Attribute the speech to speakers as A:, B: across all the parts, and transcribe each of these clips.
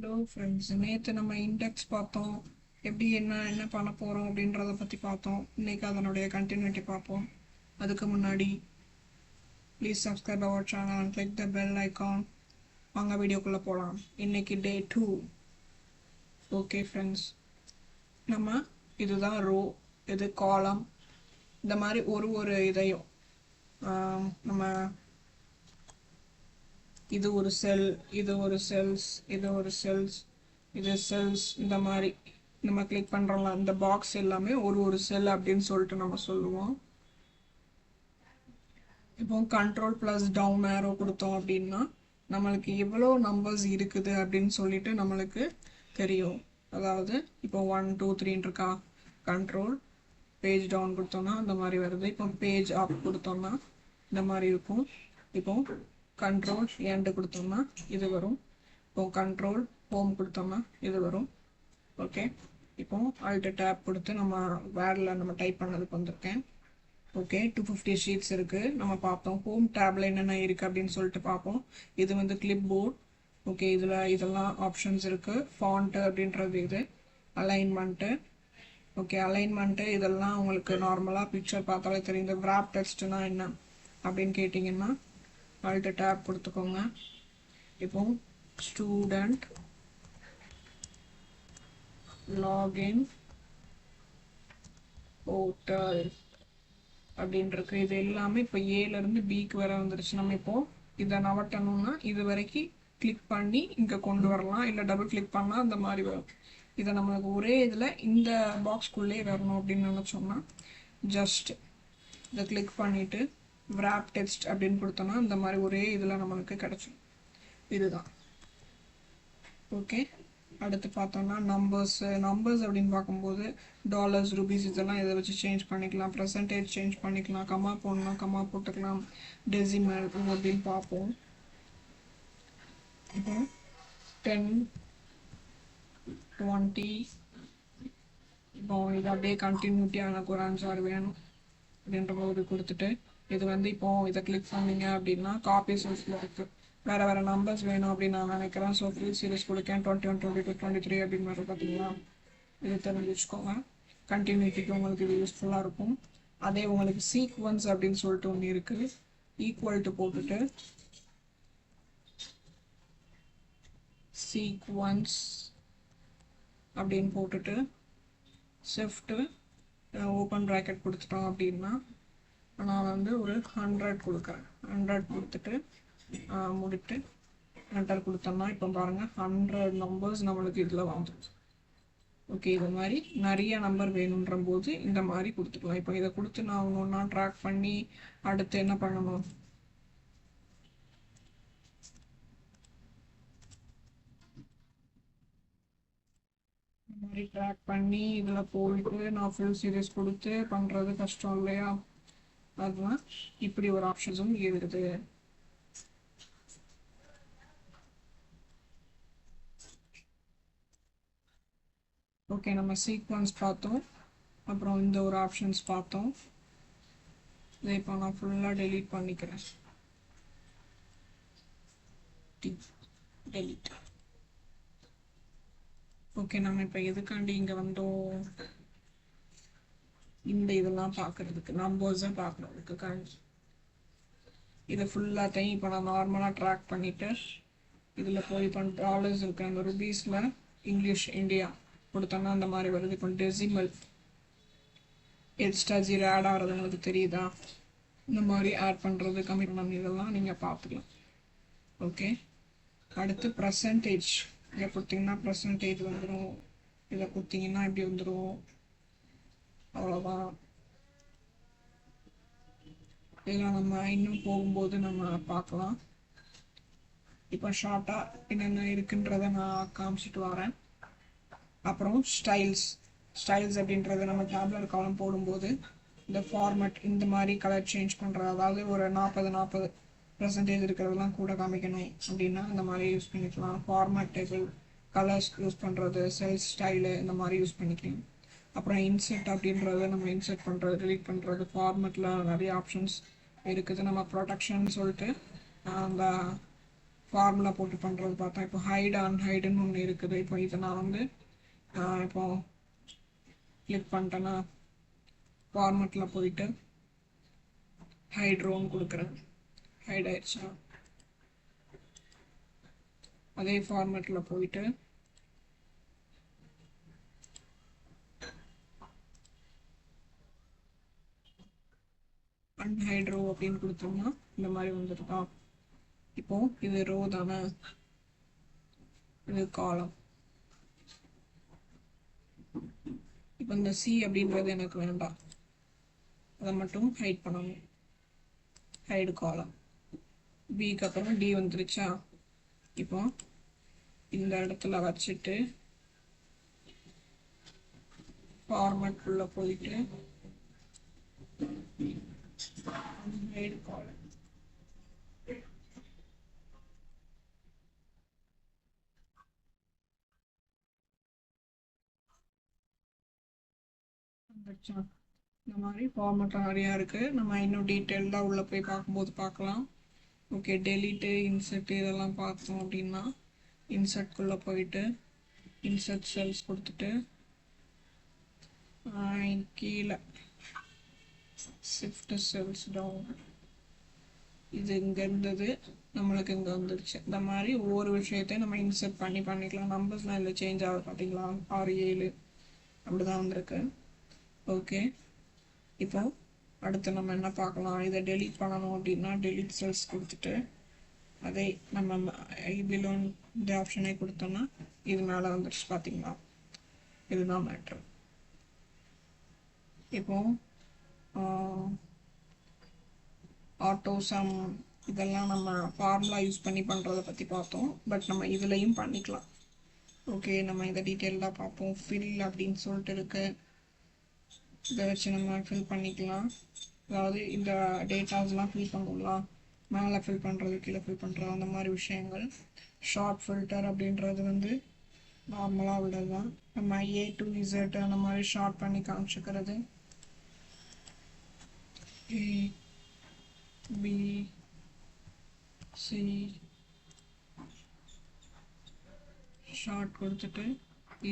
A: Hello friends, நேற்று நம்ம index பார்த்தோம். எப்படி என்ன பண்ண போகிறோம் அப்படின்றத பற்றி பார்த்தோம். இன்னைக்கு அதனுடைய கண்டினியூட்டி பார்ப்போம். அதுக்கு முன்னாடி please subscribe our channel and click the bell icon. வாங்க வீடியோக்குள்ளே போகலாம். இன்னைக்கு டே 2. ஓகே ஃப்ரெண்ட்ஸ், நம்ம இதுதான் ரோ, இது காலம். இந்த மாதிரி ஒரு இதையும் நம்ம இது ஒரு செல், இது ஒரு செல்ஸ், இது ஒரு செல்ஸ், இது செல்ஸ். இந்த மாதிரி நம்ம கிளிக் பண்ணுறோம்ல, இந்த பாக்ஸ் எல்லாமே ஒரு செல் அப்படின்னு சொல்லிட்டு நம்ம சொல்லுவோம். இப்போ கண்ட்ரோல் ப்ளஸ் டவுன் ஏரோ கொடுத்தோம் அப்படின்னா நம்மளுக்கு எவ்வளோ நம்பர்ஸ் இருக்குது அப்படின்னு சொல்லிட்டு நம்மளுக்கு தெரியும். அதாவது இப்போ 1 2 3 இருக்கா, கண்ட்ரோல் பேஜ் டவுன் கொடுத்தோம்னா அந்த மாதிரி வருது. இப்போ பேஜ் அப் கொடுத்தோம்னா இந்த மாதிரி இருக்கும். இப்போ கண்ட்ரோல் எண்டு கொடுத்தோம்னா இது வரும். இப்போ கண்ட்ரோல் ஹோம் கொடுத்தோம்னா இது வரும். ஓகே, இப்போ ஆல்ட் டேப் கொடுத்து நம்ம வேர்டில் நம்ம டைப் பண்ணதுக்கு வந்திருக்கேன். ஓகே, 250 ஷீட்ஸ் இருக்குது. நம்ம பார்ப்போம் ஹோம் டேப்ல என்னென்ன இருக்குது அப்படின்னு சொல்லிட்டு பார்ப்போம். இது வந்து கிளிப் போர்ட். ஓகே, இதில் இதெல்லாம் ஆப்ஷன்ஸ் இருக்குது. ஃபாண்ட்டு அப்படின்றது இது. அலைன்மெண்ட்டு. ஓகே, அலைன்மெண்ட்டு இதெல்லாம் உங்களுக்கு நார்மலாக பிக்சர் பார்த்தாலே தெரியும். இந்த கிராப் டெக்ஸ்ட்னா என்ன அப்படின்னு கேட்டிங்கன்னா ஆல்ட் டேப் கொடுத்துக்கோங்க. இப்போ ஸ்டூடெண்ட் லாகின் போர்ட்டல் அப்படின்னு இருக்கு. இது எல்லாமே இப்போ ஏலேருந்து பிக்கு வர வந்துருச்சு. நம்ம இப்போ இதை நவட்டணும்னா இது வரைக்கும் கிளிக் பண்ணி இங்கே கொண்டு வரலாம், இல்லை டபுள் கிளிக் பண்ணால் அந்த மாதிரி வரும். இதை நம்மளுக்கு ஒரே இதில் இந்த பாக்ஸ்குள்ளே வரணும் அப்படின்னு நினச்சோம்னா ஜஸ்ட் இதை கிளிக் பண்ணிவிட்டு wrap text அப்படின்னு கொடுத்தோம்னா இந்த மாதிரி ஒரே இதில் நம்மளுக்கு கிடச்சிடும். இதுதான். ஓகே, அடுத்து பார்த்தோம்னா நம்பர்ஸ் அப்படின்னு பார்க்கும்போது டாலர்ஸ், ருபீஸ் இதெல்லாம் இதை வச்சு சேஞ்ச் பண்ணிக்கலாம். பர்சன்டேஜ் சேஞ்ச் பண்ணிக்கலாம். கமா போடணும்னா கமா போட்டுக்கலாம். டெசிமல் அப்படின்னு பார்ப்போம். இப்போ 10 20 இப்போ இது அப்படியே கண்டினியூட்டியாக எனக்கு ஒரு 5 6 வேணும் அப்படின்ற போது கொடுத்துட்டு இது வந்து இப்போ இதை கிளிக் பண்ணீங்க அப்படின்னா காப்பி சோர்ஸில் இருக்குது. வேறு நம்பர்ஸ் வேணும் அப்படின்னு நான் நினைக்கிறேன். So free series கொடுக்கேன். 21 22 23 அப்படின்னு மாதிரி பார்த்தீங்களா, இது தெரிஞ்சு வச்சுக்கோங்க. கண்டினியூட்டிக்கு உங்களுக்கு இது யூஸ்ஃபுல்லாக இருக்கும். அதே உங்களுக்கு சீக்வன்ஸ் அப்படின்னு சொல்லிட்டு ஒன்று இருக்குது. ஈக்குவல் டு போட்டுட்டு சீக்வன்ஸ் அப்படின்னு போட்டுட்டு ஷிஃப்ட்டு ஓப்பன் ப்ராக்கெட் கொடுத்துட்டோம் அப்படின்னா நான் வந்து ஒரு 100 கொடுக்குறேன். 100 கொடுத்துட்டு முடிட்டு என்டர் கொடுத்தோம்னா இப்போ பாருங்கள் 100 நம்பர்ஸ் நம்மளுக்கு இதில் வந்துடும். ஓகே, இது மாதிரி நிறைய நம்பர் வேணுன்ற போது இந்த மாதிரி கொடுத்துக்கலாம். இப்போ இதை கொடுத்து நான் ஒன்று ஒன்றா ட்ராக் பண்ணி அடுத்து என்ன பண்ணணும், இந்த மாதிரி ட்ராக் பண்ணி இதில் போயிட்டு நான் ஃபுல் சீரியஸ் கொடுத்து பண்ணுறது கஷ்டம் இல்லையா. அதுதான் இப்படி ஒரு ஆப்ஷன்ஸும் இருக்குது. ஓகே, நம்ம சீக்வன்ஸ் பார்த்தோம். அப்புறம் இந்த ஒரு ஆப்ஷன்ஸ் பார்த்தோம். இதை இப்போ நான் ஃபுல்லாக டெலீட் பண்ணிக்கிறேன். டெலீட். ஓகே, நம்ம இப்போ எதுக்காண்டி இங்கே வந்தோம், இந்த இதெல்லாம் பார்க்குறதுக்கு, நம்பர்ஸை பார்க்குறதுக்கு. இதை ஃபுல்லாத்தையும் இப்போ நான் நார்மலாக ட்ராக் பண்ணிவிட்டு இதில் போய் இப்போ டாலர்ஸ் இருக்குது. அந்த ருபீஸில் இங்கிலீஷ் இந்தியா கொடுத்தோன்னா அந்த மாதிரி வருது. இப்போ டெசிமல் எக்ஸ்ட்ரா ஜீரோ ஆட் ஆகிறது உங்களுக்கு தெரியுதா, இந்த மாதிரி ஆட் பண்ணுறது கம்மி பண்ணணும், இதெல்லாம் நீங்கள் பார்த்துக்கலாம். ஓகே, அடுத்து பர்சன்டேஜ். இதை கொடுத்தீங்கன்னா பர்சன்டேஜ் வந்துடும். இதை கொடுத்தீங்கன்னா இப்படி வந்துடும். அவ்வளோதான். இதெல்லாம் நம்ம இன்னும் போகும்போது நம்ம பார்க்கலாம். இப்போ ஷார்ட்டாக என்னென்ன இருக்குன்றதை நான் காமிச்சிட்டு வரேன். அப்புறம் ஸ்டைல்ஸ் அப்படின்றத நம்ம டேப்லெட் காலம் போடும்போது இந்த ஃபார்மேட் இந்த மாதிரி கலர் சேஞ்ச் பண்ணுறது, அதாவது ஒரு 40% இருக்கிறதெல்லாம் கூட காமிக்கணும் அப்படின்னா இந்த மாதிரி யூஸ் பண்ணிக்கலாம். ஃபார்மேட் டேபிள், கலர்ஸ் யூஸ் பண்ணுறது, செல்ஸ் ஸ்டைலு இந்த மாதிரி யூஸ் பண்ணிக்கலாம். அப்புறம் இன்செர்ட் அப்படின்றது நம்ம இன்செர்ட் பண்ணுறது, டெலீட் பண்ணுறது, ஃபார்மேட்டில் நிறைய ஆப்ஷன்ஸ் இருக்குது. நம்ம ப்ரொடெக்ஷன் சொல்லிட்டு அந்த ஃபார்முலா போட்டு பண்ணுறது பார்த்தோம். இப்போ ஹைடு அன்ஹைடுன்னு ஒன்று இருக்குது. இப்போ இதை நான் வந்து இப்போ கிளிக் பண்ணிட்டேன்னா ஃபார்மேட்டில் போயிட்டு ஹைட்ரோன்னு கொடுக்குறேன். ஹைட் ஆயிடுச்சா? அதே ஃபார்மேட்டில் போயிட்டு அன்ஹைட் ரோ அப்படின்னு கொடுத்தோம்னா இந்த மாதிரி வந்துருக்கா. இப்போ இது ரோ தானே, இது காலம். இப்போ இந்த சி அப்படின்றது எனக்கு வேண்டாம், அதை மட்டும் ஹைட் பண்ணணும். ஹைடு காலம். பிக்கு அப்புறம் டி வந்துருச்சா? இப்போ இந்த இடத்துல வச்சுட்டு ஃபார்மேட் உள்ள போயிட்டு ஹைடு காலம் வந்துருச்சா? இந்த மாதிரி ஃபார்மேட் நிறையா இருக்குது. நம்ம இன்னும் டீட்டெயில்டாக உள்ளே போய் பார்க்கும்போது பார்க்கலாம். ஓகே, டெலிட்டு இன்சர்ட் இதெல்லாம் பார்த்தோம் அப்படின்னா இன்சர்ட்குள்ளே போயிட்டு இன்சர்ட் செல்ஸ் கொடுத்துட்டு கீழே ஷிஃப்ட் செல்ஸ் டவுன், இது இங்கே இருந்தது நம்மளுக்கு இங்கே வந்துடுச்சு. இந்த மாதிரி ஒவ்வொரு விஷயத்தையும் நம்ம இன்சர்ட் பண்ணிக்கலாம். நம்பர்ஸ்லாம் இல்லை சேஞ்ச் ஆகுது பார்த்தீங்களா? 6 7 அப்படி தான் வந்திருக்கு. ஓகே, இப்போ அடுத்து நம்ம என்ன பார்க்கலாம்? இதை டெலீட் பண்ணணும் அப்படின்னா டெலீட் செல்ஸ் கொடுத்துட்டு அதே நம்ம பிலோன் இந்த ஆப்ஷனே கொடுத்தோம்னா இது மேலே வந்துடுச்சு பார்த்தீங்களா? இதுதான் மேட்ரு. இப்போ ஆட்டோ சம் இதெல்லாம் நம்ம ஃபார்முலா யூஸ் பண்ணி பண்ணுறதை பற்றி பார்த்தோம். பட் நம்ம இதுலேயும் பண்ணிக்கலாம். ஓகே, நம்ம இதை டீட்டெயில்டாக பார்ப்போம். ஃபில் அப்படின்னு சொல்லிட்டு இருக்கு, இதை வச்சு நம்ம ஃபில் பண்ணிக்கலாம். அதாவது இந்த டேட்டாஸ்லாம் ஃபில் பண்ணுவோம்லாம், மேலே ஃபில் பண்ணுறது கீழே ஃபில் பண்ணுறது அந்த மாதிரி விஷயங்கள். ஷார்ட் ஃபில்டர் அப்படின்றது வந்து நார்மலாக உள்ளது தான். நம்ம A to Z அந்த மாதிரி ஷார்ட் பண்ணி காமிச்சுக்கிறது. A B C ஷார்ட் கொடுத்துட்டு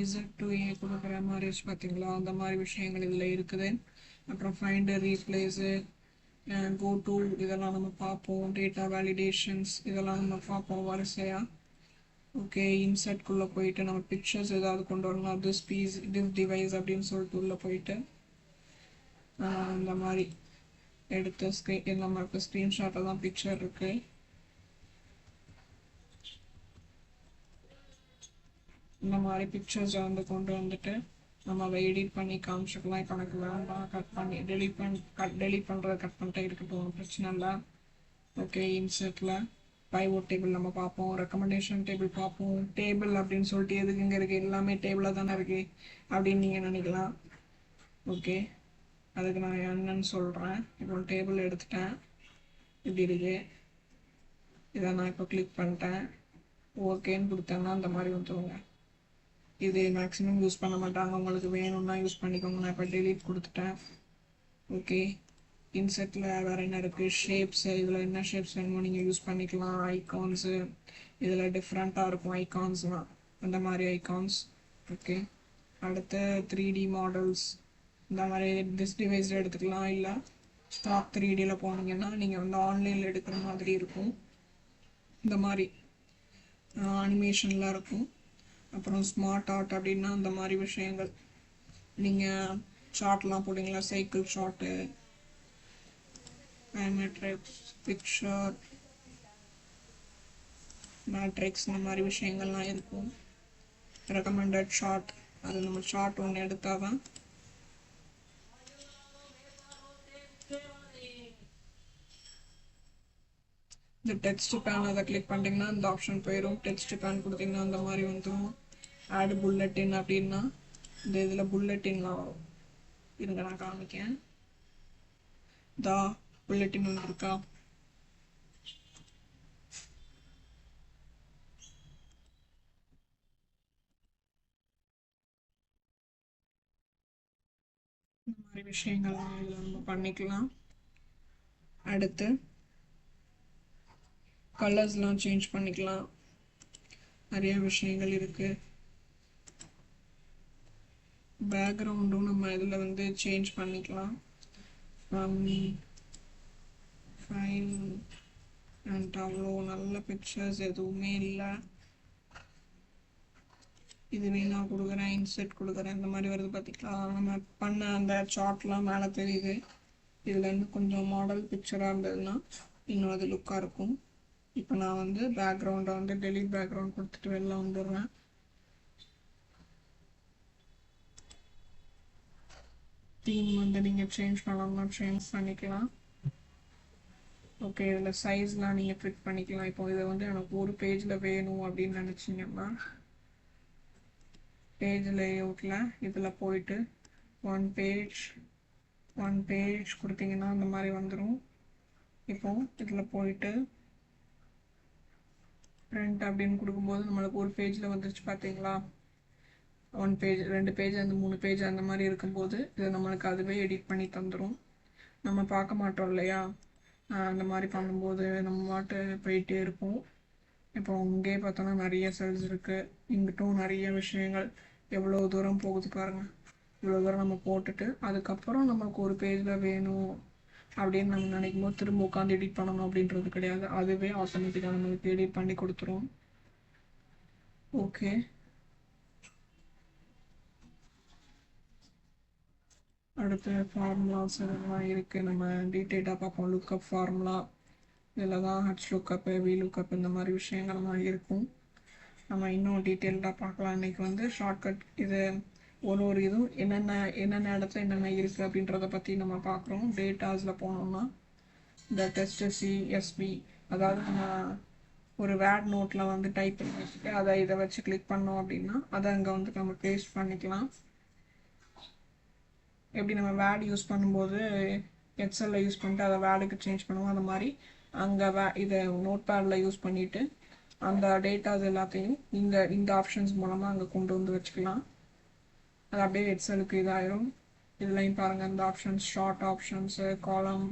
A: Z to A கொடுக்குற மாதிரி வச்சு பார்த்தீங்களா? அந்த மாதிரி விஷயங்கள் இதில் இருக்குது. அப்புறம் ஃபைண்டர், ரீப்ளேஸு, கோ டு இதெல்லாம் நம்ம பார்ப்போம். டேட்டா வேலிடேஷன்ஸ் இதெல்லாம் நம்ம பார்ப்போம் வரிசையாக. ஓகே, இன்சர்ட்குள்ளே போயிட்டு நம்ம பிக்சர்ஸ் ஏதாவது கொண்டு வரணும், திஸ் டிவைஸ் அப்படின்னு சொல்லிட்டு உள்ளே போயிட்டு இந்த மாதிரி எடுத்து நம்மளுக்கு ஸ்க்ரீன்ஷாட்டில் தான் பிக்சர் இருக்குது. இந்த மாதிரி பிக்சர்ஸை வந்து கொண்டு வந்துட்டு நம்ம அதை எடிட் பண்ணி காமிச்சிக்கலாம். இப்போ எனக்கு வேண்டாம், கட் பண்ணி டெலீட் பண்ணுறத கட் பண்ணிட்டே இருக்கட்டும், பிரச்சனை இல்லை. ஓகே, இன்சர்ட்டில் பைவோட் டேபிள் நம்ம பார்ப்போம், ரெக்கமெண்டேஷன் டேபிள் பார்ப்போம். டேபிள் அப்படின்னு சொல்லிட்டு எதுக்கு இங்கே இருக்குது? எல்லாமே டேபிளாக தானே இருக்குது அப்படின்னு நீங்கள் நினைக்கலாம். ஓகே, அதுக்கு நான் என்னன்னு சொல்கிறேன். இப்போ டேபிள் எடுத்துட்டேன், இப்படி இருக்கு. இதை நான் இப்போ கிளிக் பண்ணிட்டேன், ஓகேன்னு கொடுத்தேன்னா அந்த மாதிரி வந்துடுங்க. இது மேக்ஸிமம் யூஸ் பண்ண மாட்டாங்க, உங்களுக்கு வேணும்னா யூஸ் பண்ணிக்கோங்க. நான் இப்போ டெலீட் கொடுத்துட்டேன். ஓகே, இன்செர்ட்டில் வேறு என்ன இருக்குது? ஷேப்ஸு, இதில் என்ன ஷேப்ஸ் வேணுமோ நீங்கள் யூஸ் பண்ணிக்கலாம். ஐகான்ஸு இதில் டிஃப்ரெண்ட்டாக இருக்கும் ஐகான்ஸ்லாம், அந்த மாதிரி ஐகான்ஸ். ஓகே, அடுத்து 3D மாடல்ஸ் இந்த மாதிரி திஸ் டிவைஸ் எடுத்துக்கலாம். இல்லை ஸ்டாக் 3Dயில் போனீங்கன்னா நீங்கள் வந்து ஆன்லைனில் எடுக்கிற மாதிரி இருக்கும். இந்த மாதிரி அனிமேஷன்லாம் இருக்கும். அப்புறம் ஸ்மார்ட் ஆர்ட் அப்படின்னா அந்த மாதிரி விஷயங்கள். நீங்கள் ஷார்ட்லாம் போடுங்களா, cycle short, matrix, picture, matrix இந்த மாதிரி விஷயங்கள்லாம் இருக்கும். ரெக்கமெண்டட் ஷார்ட், அது நம்ம ஷார்ட் ஒன்று எடுத்தால் தான் இந்த டெக்ஸ்ட் பேன் அதை கிளிக் பண்ணிட்டீங்கன்னா இந்த ஆப்ஷன் போயிடும். டெக்ஸ்ட் பேன் கொடுத்தீங்கன்னா அந்த மாதிரி வந்துடும். ஆட் புல்லட்டின் அப்படின்னா இந்த இதில் புல்லட்டின்லாம் வரும். இருங்க நான் காமிக்கேன். புல்லட்டின் ஒன்று இருக்கா? இந்த மாதிரி விஷயங்கள்லாம் இதில் நம்ம பண்ணிக்கலாம். அடுத்து கலர்ஸ்லாம் சேஞ்ச் பண்ணிக்கலாம், நிறைய விஷயங்கள் இருக்குது. பேக்ரவுண்டும் நம்ம இதில் வந்து சேஞ்ச் பண்ணிக்கலாம். ஃபைல் அண்ட் அவ்வளோ நல்ல பிக்சர்ஸ் எதுவுமே இல்லை. இதுவே நான் கொடுக்குறேன், இன்செர்ட் கொடுக்குறேன், இந்த மாதிரி வருது பார்த்தீங்களா. நம்ம பண்ண அந்த சார்ட்லாம் மேலே தெரியுது. இதில் இன்னும் கொஞ்சம் மாடல் பிக்சராக இருந்ததுன்னா இன்னும் அது லுக்காக இருக்கும். இப்போ நான் வந்து பேக்ரவுண்டை வந்து டெலிட் பேக்ரவுண்ட் கொடுத்துட்டு வெளில வந்துடுறேன். தீம் வந்து நீங்கள் சேஞ்ச் பண்ணலாம்னா சேஞ்ச் பண்ணிக்கலாம். ஓகே, இதில் சைஸ்லாம் நீங்கள் ஃபிட் பண்ணிக்கலாம். இப்போ இதை வந்து எனக்கு ஒரு பேஜில் வேணும் அப்படின்னு நினச்சிங்கன்னா பேஜ் லேஅவுட்டில் இதில் போயிட்டு ஒன் பேஜ் கொடுத்தீங்கன்னா அந்த மாதிரி வந்துடும். இப்போ இதில் போயிட்டு பிரிண்ட் அப்படின்னு கொடுக்கும்போது நம்மளுக்கு ஒரு பேஜில் வந்துருச்சு பார்த்தீங்களா. 1 பேஜ், 2 பேஜ், அந்த 3 பேஜ் அந்த மாதிரி இருக்கும்போது இதை நம்மளுக்கு அதுவே எடிட் பண்ணி தந்துடும். நம்ம பார்க்க மாட்டோம் இல்லையா. அந்த மாதிரி பண்ணும்போது நம்ம பாட்டு போயிட்டே இருப்போம். இப்போ இங்கே பார்த்தோன்னா நிறைய செல்ஸ் இருக்குது, இங்கிட்டும் நிறைய விஷயங்கள் எவ்வளோ தூரம் போகுது பாருங்கள். இவ்வளோ தூரம் நம்ம போட்டுட்டு அதுக்கப்புறம் நம்மளுக்கு ஒரு பேஜில் வேணும் அப்படின்னு நம்ம நினைக்கும் போது திரும்ப உட்காந்து எடிட் பண்ணணும் அப்படின்றது கிடையாது. அதுவே ஆட்டோமேட்டிக்காக நம்மளுக்கு எடிட் பண்ணி கொடுத்துரும். ஓகே, அடுத்து ஃபார்முலாஸ் இதெல்லாம் இருக்குது. நம்ம டீட்டெயிலாக பார்ப்போம். லுக்கப் ஃபார்முலா, இதில் தான் ஹச் லுக்கப்பு, வி லுக்கப், இந்த மாதிரி விஷயங்கள்லாம் இருக்கும். நம்ம இன்னும் டீட்டெயில்டாக பார்க்கலாம். இன்றைக்கி வந்து ஷார்ட்கட் இது ஒரு இதுவும் என்னென்ன இடத்துல என்னென்ன இருக்குது அப்படின்றத பற்றி நம்ம பார்க்குறோம். டேட்டாஸில் போனோம்னா இந்த டெஸ்ட் சிஎஸ்பி, அதாவது நம்ம ஒரு வேட் நோட்டில் வந்து டைப் பண்ணி வச்சுட்டு அதை இதை வச்சு கிளிக் பண்ணோம் அப்படின்னா அதை அங்கே வந்து நம்ம பேஸ்ட் பண்ணிக்கலாம். எப்படி நம்ம வேட் யூஸ் பண்ணும்போது எக்ஸலில் யூஸ் பண்ணிட்டு அதை வேடுக்கு சேஞ்ச் பண்ணுவோம், அந்த மாதிரி அங்கே இதை நோட் பேடில் யூஸ் பண்ணிவிட்டு அந்த டேட்டாஸ் எல்லாத்தையும் இந்த ஆப்ஷன்ஸ் மூலமாக அங்கே கொண்டு வந்து வச்சுக்கலாம். அது அப்படியே எக்ஸலுக்கு இதாயிரும். இதுலையும் பாருங்கள், இந்த ஆப்ஷன்ஸ், ஷார்ட் ஆப்ஷன்ஸு, காலம்,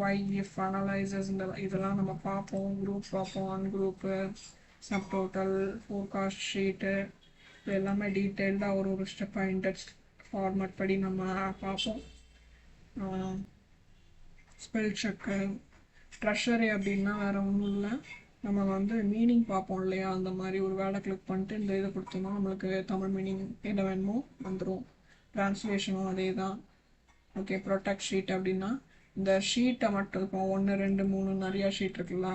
A: ஒய், இஃப், அனலைசஸ், இதெல்லாம் நம்ம பார்ப்போம். குரூப் பார்ப்போம், அன்குரூப்பு, சப் டோட்டல், ஃபோர்காஸ்ட் ஷீட்டு, இது எல்லாமே டீட்டெயில்டாக ஒரு ஸ்டெப்பாக இண்டெக்ஸ் ஃபார்மேட் படி நம்ம பார்ப்போம். ஸ்பெல் செக்கு, ட்ரெஷரி அப்படின்னா வேறு ஒன்றும் இல்லை, நம்ம வந்து மீனிங் பார்ப்போம் இல்லையா. அந்த மாதிரி ஒரு வேலை கிளிக் பண்ணிட்டு இந்த இதை கொடுத்தோம்னா நம்மளுக்கு தமிழ் மீனிங் என்ன வேணுமோ வந்துடும். ட்ரான்ஸ்லேஷனும் அதே தான். ஓகே, ப்ரொடெக்ட் ஷீட் அப்படின்னா இந்த ஷீட்டை மட்டும் இருக்கும், 1 2 3 நிறையா ஷீட் இருக்குல்ல,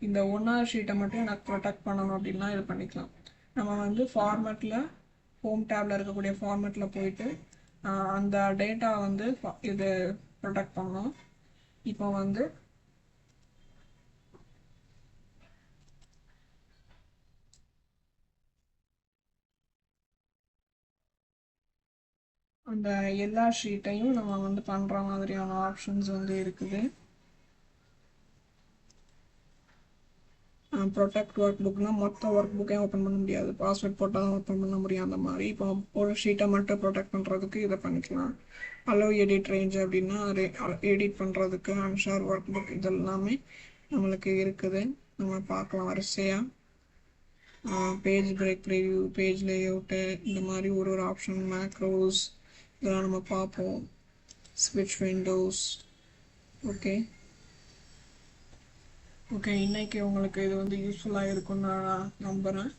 A: இந்த 1வது ஷீட்டை மட்டும் எனக்கு ப்ரொடெக்ட் பண்ணணும் அப்படின்னா இது பண்ணிக்கலாம். நம்ம வந்து ஃபார்மேட்டில் ஹோம் டேபில் இருக்கக்கூடிய ஃபார்மேட்டில் போயிட்டு அந்த டேட்டா வந்து இது ப்ரொடெக்ட் பண்ணணும். இப்போ வந்து அந்த எல்லா ஷீட்டையும் நம்ம வந்து பண்ணுற மாதிரியான ஆப்ஷன்ஸ் வந்து இருக்குது. ப்ரொடெக்ட் ஒர்க் புக்னால் மொத்த ஒர்க் புக்கையும் ஓப்பன் பண்ண முடியாது, பாஸ்வேர்ட் போட்டால் தான் ஓப்பன் பண்ண முடியும். அந்த மாதிரி இப்போ ஒரு ஷீட்டை மட்டும் ப்ரொடெக்ட் பண்ணுறதுக்கு இதை பண்ணிக்கலாம். அலோ எடிட் ரேஞ்ச் அப்படின்னா எடிட் பண்ணுறதுக்கு அன்ஷார் ஒர்க் புக் இதெல்லாமே நம்மளுக்கு இருக்குது. நம்ம பார்க்கலாம் வரிசையாக. Page break preview, page layout, இந்த மாதிரி ஒரு ஆப்ஷன், மேக்ரோஸ், இதெல்லாம் நம்ம பார்ப்போம். ஸ்விட்ச் விண்டோஸ். ஓகே, இன்றைக்கி உங்களுக்கு இது வந்து யூஸ்ஃபுல்லாக இருக்கும்னு நான் நம்புகிறேன்.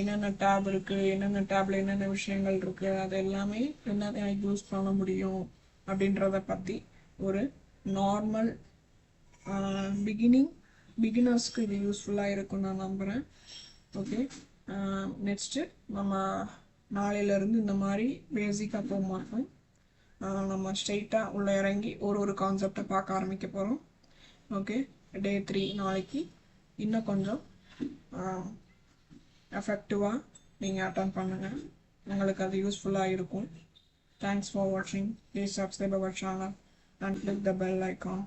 A: என்னென்ன டேப் இருக்குது, என்னென்ன டேப்பில் என்னென்ன விஷயங்கள் இருக்குது, அது எல்லாமே என்னென்ன யூஸ் பண்ண முடியும் அப்படின்றத பற்றி ஒரு நார்மல் பிகினர்ஸ்க்கு இது யூஸ்ஃபுல்லாக இருக்கும்னு நான் நம்புகிறேன். ஓகே, நெக்ஸ்ட்டு நம்ம நாளையிலேருந்து இந்த மாதிரி பேசிக்காக போக மாட்டோம். நம்ம ஸ்ட்ரெயிட்டாக உள்ளே இறங்கி ஒரு கான்செப்டை பார்க்க ஆரம்பிக்க போகிறோம். ஓகே, டே 3 நாளைக்கு இன்னும் கொஞ்சம் எஃபெக்டிவாக நீங்கள் அட்டன் பண்ணுங்கள், உங்களுக்கு அது யூஸ்ஃபுல்லாக இருக்கும். தேங்க்ஸ் ஃபார் வாட்சிங். Please subscribe our channel and click the bell icon.